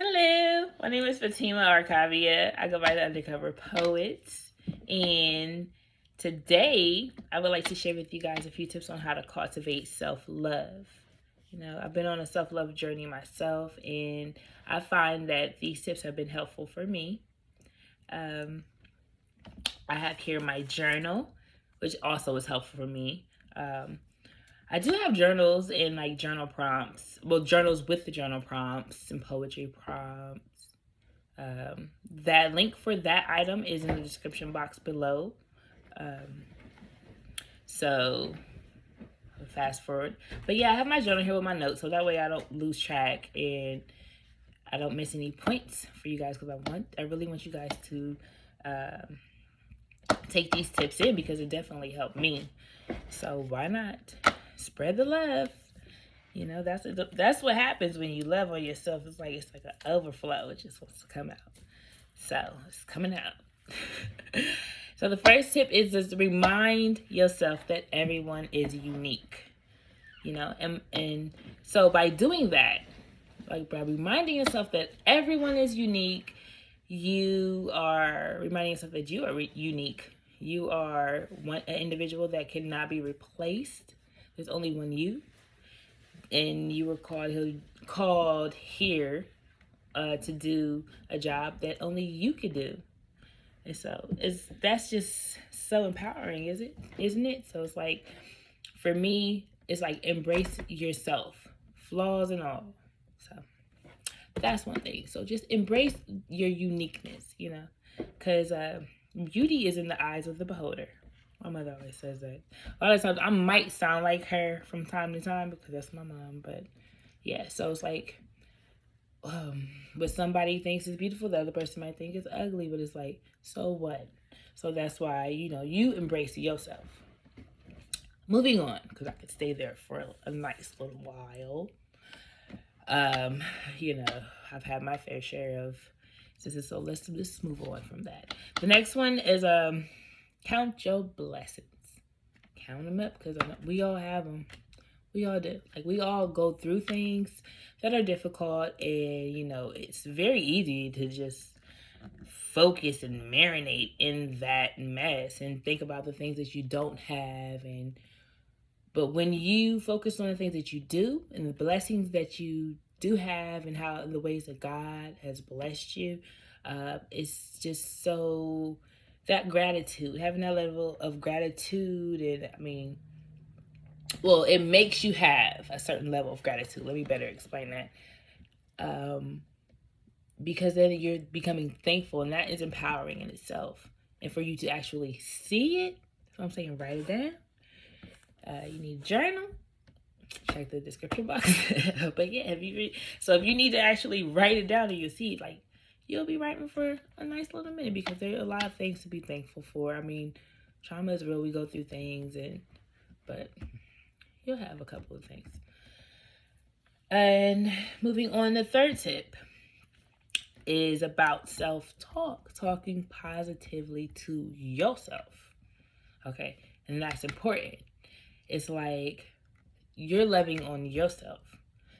Hello, my name is Fatima Arcavia. I go by the Undercover Poet. And today I would like to share with you guys a few tips on how to cultivate self-love. I've been on a self-love journey myself, and I find that these tips have been helpful for me. I have here my journal, which also is helpful for me. I do have journals and like journal prompts. Well, journals with the journal prompts and poetry prompts. That link for that item is in the description box below. So fast forward. But yeah, I have my journal here with my notes, so that way I don't lose track and I don't miss any points for you guys, because I really want you guys to take these tips in, because it definitely helped me. So why not spread the love? That's what happens when you love on yourself. It's like an overflow. It just wants to come out. So it's coming out. So the first tip is just remind yourself that everyone is unique. And so by doing that, like by reminding yourself that everyone is unique, you are reminding yourself that you are unique. You are an individual that cannot be replaced. There's only one you, and you were called here to do a job that only you could do. And so that's just so empowering, isn't it? So it's like, for me, it's like embrace yourself, flaws and all. So that's one thing. So just embrace your uniqueness, because beauty is in the eyes of the beholder. My mother always says that. A lot of times I might sound like her from time to time because that's my mom, but yeah, so it's like, what somebody thinks is beautiful, the other person might think is ugly, but it's like, so what? So that's why, you embrace yourself. Moving on, because I could stay there for a nice little while. I've had my fair share of this, so let's move on from that. The next one is count your blessings. Count them up, because we all have them. We all do. Like, we all go through things that are difficult, and it's very easy to just focus and marinate in that mess and think about the things that you don't have. But when you focus on the things that you do and the blessings that you do have, and how the ways that God has blessed you, it's just so, that gratitude, having that level of gratitude, and it makes you have a certain level of gratitude. Let me better explain that. Because then you're becoming thankful, and that is empowering in itself. And for you to actually see it, so I'm saying write it down. You need a journal. Check the description box. But yeah, if you need to actually write it down, and you'll see, like, you'll be writing for a nice little minute, because there are a lot of things to be thankful for. Trauma is real. We go through things, but you'll have a couple of things. And moving on, the third tip is about self-talk, talking positively to yourself. Okay, and that's important. It's like you're loving on yourself.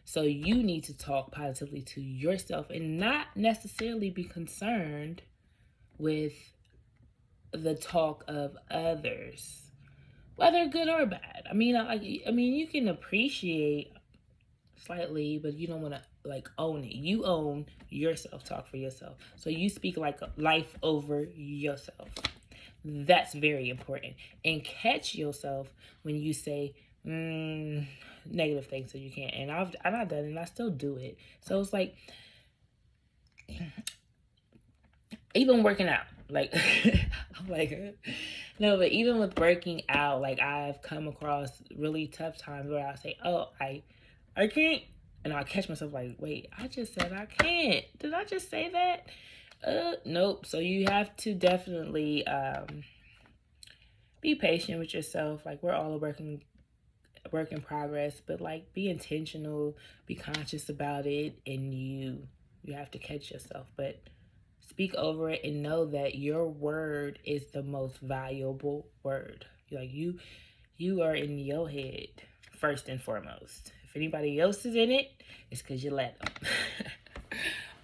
So you need to talk positively to yourself and not necessarily be concerned with the talk of others, whether good or bad. You can appreciate slightly, but you don't want to own it. You own your self-talk for yourself. So you speak like life over yourself. That's very important. And catch yourself when you say negative things, so you can't. And I've done it, and I still do it. So it's like, even working out, like, I'm like, no, but even with working out, like, I've come across really tough times where I say, oh, I can't. And I'll catch myself like, wait, I just said I can't. Did I just say that? Nope. So you have to definitely be patient with yourself. Like, we're all a work in progress, but like, be intentional, be conscious about it, and you have to catch yourself. But speak over it and know that your word is the most valuable word. Like, you are in your head first and foremost. If anybody else is in it, it's because you let them.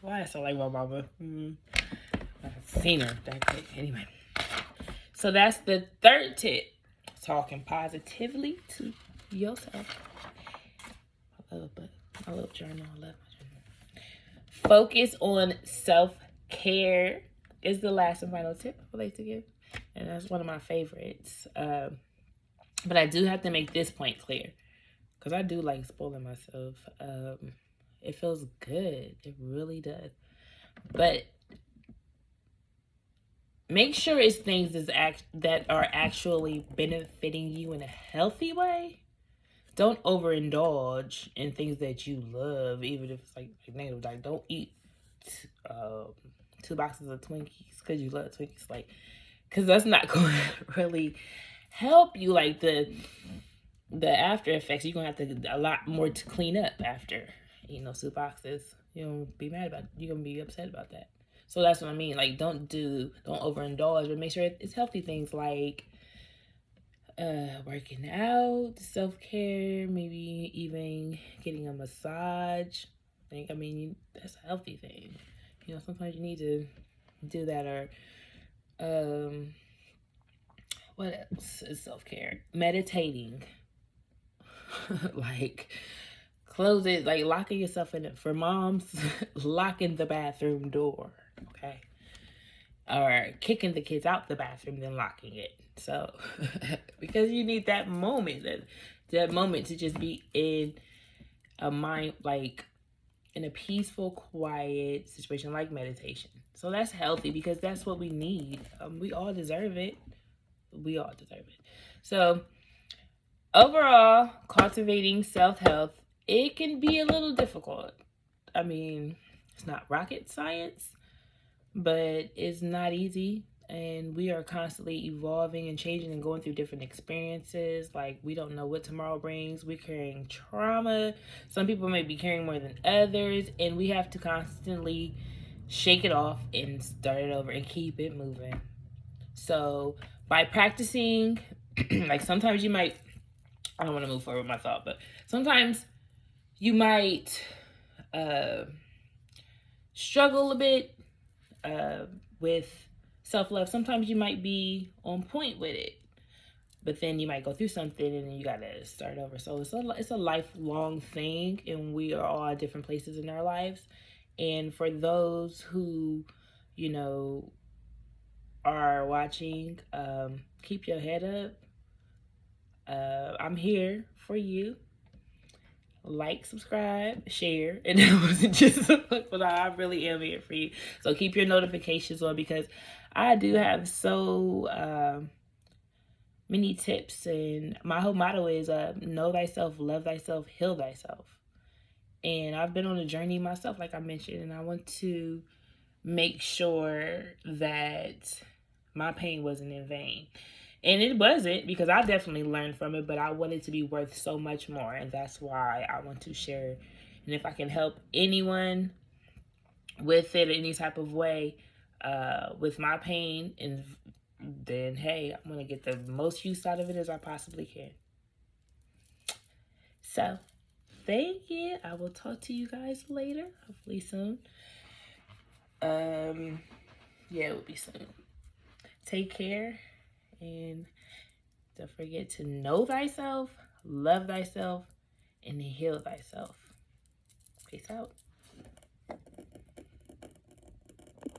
Why I sound like my mama? I've seen her that quick. Anyway. So that's the third tip. Talking positively to yourself. I love journal. I love my journal. Focus on self-care is the last and final tip I would like to give. And that's one of my favorites. But I do have to make this point clear. Because I do like spoiling myself. It feels good. It really does. But make sure it's things that are actually benefiting you in a healthy way. Don't overindulge in things that you love, even if it's like negative. Like, don't eat 2 boxes of Twinkies because you love Twinkies. Like, because that's not going to really help you. Like, the after effects, you're going to have to a lot more to clean up after eating those 2 boxes. You don't be mad about it. You're going to be upset about that. So that's what I mean. Like, don't overindulge, but make sure it's healthy things like working out, self-care, maybe even getting a massage. I mean, that's a healthy thing. You know, sometimes you need to do that. Or what else is self-care? Meditating. Like, close it, like locking yourself in it. For moms, locking the bathroom door, okay? Or kicking the kids out the bathroom, then locking it. So, because you need that moment, that moment to just be in a mind, like in a peaceful, quiet situation like meditation. So that's healthy because that's what we need. We all deserve it. We all deserve it. So, overall, cultivating self-health, it can be a little difficult. I mean, it's not rocket science, but it's not easy. And we are constantly evolving and changing and going through different experiences. Like, we don't know what tomorrow brings. We're carrying trauma. Some people may be carrying more than others. And we have to constantly shake it off and start it over and keep it moving. So, by practicing, like sometimes you might, I don't want to move forward with my thought, but sometimes you might struggle a bit with self-love. Sometimes you might be on point with it, but then you might go through something and then you gotta start over. So it's a lifelong thing, and we are all at different places in our lives. And for those who, you know, are watching, keep your head up. I'm here for you. Like, subscribe, share, and it wasn't just but I really am here for you. So keep your notifications on, because I do have so many tips, and my whole motto is know thyself, love thyself, heal thyself. And I've been on a journey myself, like I mentioned, and I want to make sure that my pain wasn't in vain. And it wasn't, because I definitely learned from it, but I want it to be worth so much more. And that's why I want to share. And if I can help anyone with it in any type of way, with my pain, and then, hey, I'm going to get the most use out of it as I possibly can. So, thank you. I will talk to you guys later, hopefully soon. Yeah, it will be soon. Take care. And don't forget to know thyself, love thyself, and heal thyself. Peace out.